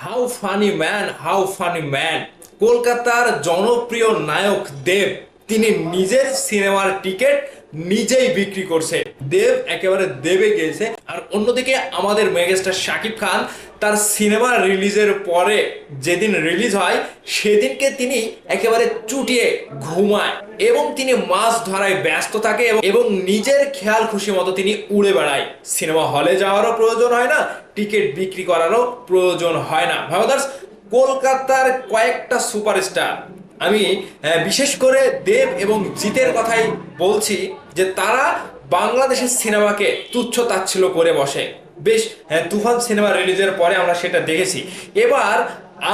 How funny man, how funny man. কলকাতার জনপ্রিয় নায়ক দেব তিনি নিজের সিনেমার টিকিট নিজেই বিক্রি করছে। দেব একেবারে দেবে গেছে। আর অন্যদিকে আমাদের মেগাস্টার শাকিব খান তার সিনেমা রিলিজের পরে যেদিন রিলিজ হয় সেদিনকে তিনি একেবারে চুটিয়ে ঘুমায় এবং তিনি মাছ ধরায় ব্যস্ত থাকে এবং নিজের খেয়াল খুশি মতো তিনি উড়ে বেড়ায়। সিনেমা হলে যাওয়ারও প্রয়োজন হয় না, টিকিট বিক্রি করারও প্রয়োজন হয় না। ভাবাদার্স, কলকাতার কয়েকটা সুপারস্টার, আমি বিশেষ করে দেব এবং জিতের কথাই বলছি, যে তারা বাংলাদেশের সিনেমাকে তুচ্ছ তাচ্ছিল্য করে বসে। বেশ তুফান সিনেমা রিলিজের পরে আমরা সেটা দেখেছি। এবার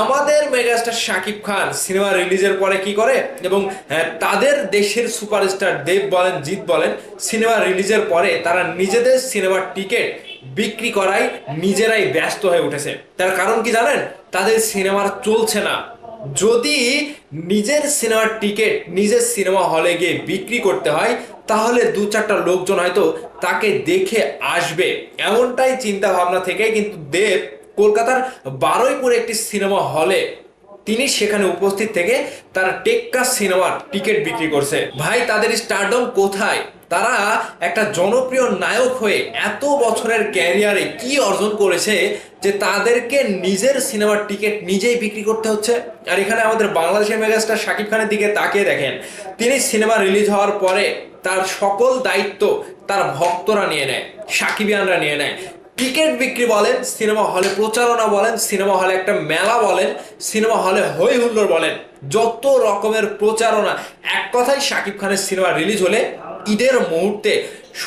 আমাদের মেগাস্টার শাকিব খান সিনেমা রিলিজের পরে কি করে, এবং তাদের দেশের সুপারস্টার দেব বলেন জিৎ বলেন, সিনেমা রিলিজের পরে তারা নিজেদের সিনেমার টিকিট বিক্রি করায় নিজেরাই ব্যস্ত হয়ে উঠেছে। তার কারণ কি জানেন? তাদের সিনেমার চলছে না। যদি নিজের সিনেমার টিকিট নিজের সিনেমা হলে গিয়ে বিক্রি করতে হয় তাহলে দু চারটা লোকজন হয়তো তাকে দেখে আসবে, এমনটাই চিন্তা ভাবনা থেকে কিন্তু দেব কলকাতার বারুইপুরে একটি সিনেমা হলে তিনি সেখানে উপস্থিত থেকে তার টেক্কা সিনেমার টিকিট বিক্রি করছে। ভাই, তাদের স্টারডম কোথায়? তারা একটা জনপ্রিয় নায়ক হয়ে এত বছরের ক্যারিয়ারে কি অর্জন করেছে যে তাদেরকে নিজের সিনেমার টিকিট নিজেই বিক্রি করতে হচ্ছে। আর এখানে আমাদের বাংলাদেশের মেগাস্টার শাকিব খানের দিকে তাকিয়ে দেখেন, তিনি সিনেমা রিলিজ হওয়ার পরে তার সকল দায়িত্ব তার ভক্তরা নিয়ে নেয়, সাকিবিয়ানরা নিয়ে নেয়। টিকিট বিক্রি বলেন, সিনেমা হলে প্রচারণা বলেন, সিনেমা হলে একটা মেলা বলেন, সিনেমা হলে হই হুল্লোড় বলেন, যত রকমের প্রচারণা। এক কথায় শাকিব খানের সিনেমা রিলিজ হলে ঈদের মুহূর্তে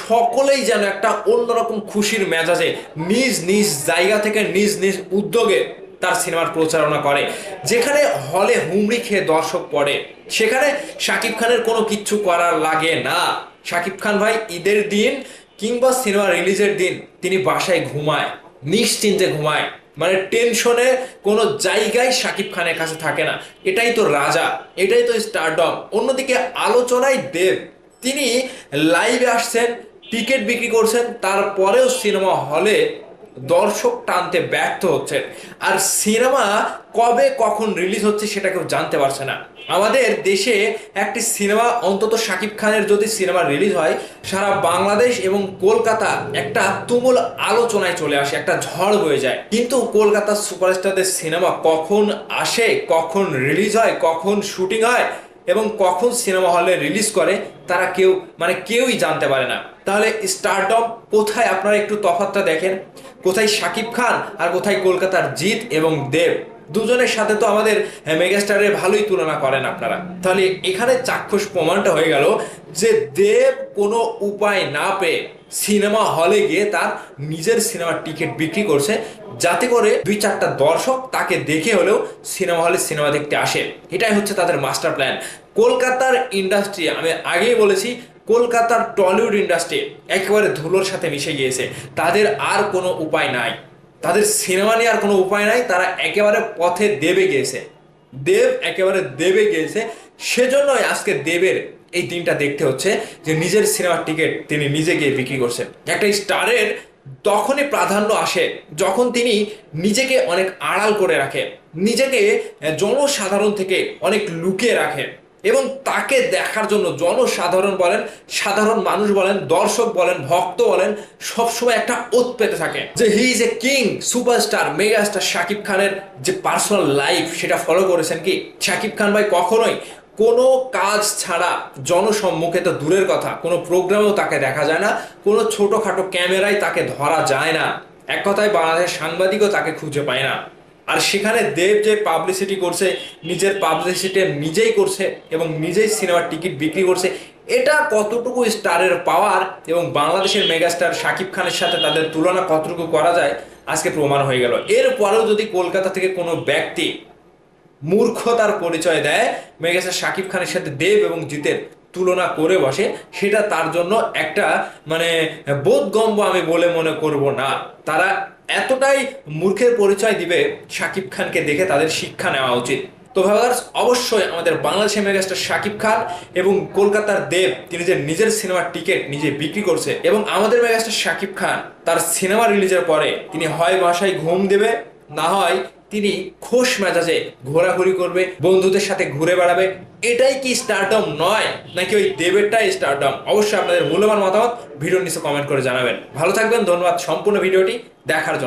সকলেই যেন একটা অন্যরকম খুশির মেজাজে নিজ নিজ জায়গা থেকে নিজ নিজ উদ্যোগে তার সিনেমার প্রচারণা করে। যেখানে হলে হুমড়ি খেয়ে দর্শক পড়ে সেখানে শাকিব খানের কোনো কিচ্ছু করার লাগে না। শাকিব খান ভাই ঈদের দিন কিংবা সিনেমা রিলিজের দিন তিনি বাসায় ঘুমায়, নিশ্চিন্তে ঘুমায়, মানে টেনশনে কোনো জায়গায় শাকিব খানের কাছে থাকে না। এটাই তো রাজা, এটাই তো স্টারডম। অন্যদিকে আলোচনায় দেব, তিনি লাইভে আসছেন, টিকিট বিক্রি করছেন, তারপরেও সিনেমা হলে দর্শক টানতে ব্যর্থ হচ্ছেন। আর সিনেমা কবে কখন রিলিজ হচ্ছে সেটা কেউ জানতে পারছে না। আমাদের দেশে একটি সিনেমা, অন্তত শাকিব খানের যদি সিনেমা রিলিজ হয়, সারা বাংলাদেশ এবং কলকাতা একটা তুমুল আলোচনায় চলে আসে, একটা ঝড় বয়ে যায়। কিন্তু কলকাতার সুপারস্টারদের সিনেমা কখন আসে, কখন রিলিজ হয়, কখন শুটিং হয় এবং কখন সিনেমা হলে রিলিজ করে তারা কেউই জানতে পারে না। তাহলে স্টারডম কোথায়? আপনারা একটু তফাৎটা দেখেন, কোথায় শাকিব খান আর কোথায় কলকাতার জিৎ এবং দেব। দুজনের সাথে তো আমাদের মেগাস্টারের ভালোই তুলনা করেন আপনারা। তাহলে এখানে চাক্ষুষ প্রমাণটা হয়ে গেল যে দেব কোনো উপায় না পেয়ে সিনেমা হলে গিয়ে তার নিজের সিনেমার টিকিট বিক্রি করছে, যাতে করে দুই চারটা দর্শক তাকে দেখে হলেও সিনেমা হলে সিনেমা দেখতে আসে। এটাই হচ্ছে তাদের মাস্টার প্ল্যান। কলকাতার ইন্ডাস্ট্রি, আমি আগেই বলেছি, কলকাতার টলিউড ইন্ডাস্ট্রি একেবারে ধুলোর সাথে মিশে গিয়েছে। তাদের আর কোনো উপায় নাই, তাদের সিনেমা নিয়ে আর কোনো উপায় নাই। তারা একেবারে পথে দেবে গিয়েছে, দেব একেবারে দেবে গিয়েছে। সেজন্যই আজকে দেবের এই দিনটা দেখতে হচ্ছে যে নিজের সিনেমার টিকিট তিনি নিজে গিয়ে বিক্রি করছে। একটা স্টারের তখনই প্রাধান্য আসে যখন তিনি নিজেকে অনেক আড়াল করে রাখে, নিজেকে জনসাধারণ থেকে অনেক লুকিয়ে রাখে এবং তাকে দেখার জন্য জনসাধারণ বলেন, সাধারণ মানুষ বলেন, দর্শক বলেন, ভক্ত বলেন, সবসময় একটা ওত পেতে থাকে যে he is a king, superstar, megastar. Shakib খানের যে পার্সোনাল লাইফ সেটা ফলো করেছেন কি? শাকিব খান ভাই কখনোই কোনো কাজ ছাড়া, জনসম্মুখে তো দূরের কথা, কোনো প্রোগ্রামেও তাকে দেখা যায় না, কোনো ছোটোখাটো ক্যামেরায় তাকে ধরা যায় না। এক কথায় বাংলাদেশের সাংবাদিকও তাকে খুঁজে পায় না। আর সেখানে দেব যে পাবলিসিটি করছে, নিজের পাবলিসিটি নিজেই করছে এবং নিজেই সিনেমার টিকিট বিক্রি করছে, এটা কতটুকু স্টারের পাওয়ার এবং বাংলাদেশের মেগাস্টার শাকিব খানের সাথে তাদের তুলনা কতটুকু করা যায় আজকে প্রমাণ হয়ে গেল। এরপরেও যদি কলকাতা থেকে কোনো ব্যক্তি মূর্খতার পরিচয় দেয়, মেগাস্টার শাকিব খানের সাথে দেব এবং জিতের তুলনা করে বসে, সেটা তার জন্য একটা বোধগম্য আমি বলে মনে করব না। তারা এতটাই মূর্খের পরিচয় দিবে, শাকিব খানকে দেখে তাদের শিক্ষা নেওয়া উচিত। তো তো ভাইয়ার্স, অবশ্যই আমাদের বাংলাদেশের মেগাস্টার শাকিব খান এবং কলকাতার দেব তিনি যে নিজের সিনেমার টিকিট নিজে বিক্রি করছে, এবং আমাদের মেগাস্টার শাকিব খান তার সিনেমা রিলিজের পরে তিনি হয় বাসায় ঘুম দেবে, না হয় তিনি খোশ মেজাজে ঘোরাঘুরি করবে, বন্ধুদের সাথে ঘুরে বেড়াবে। এটাই কি স্টারডম নয়, নাকি ওই দেবেরটাই স্টারডম? অবশ্যই আপনাদের মূল্যবান মতামত ভিডিওর নিচে কমেন্ট করে জানাবেন। ভালো থাকবেন, ধন্যবাদ সম্পূর্ণ ভিডিওটি দেখার জন্য।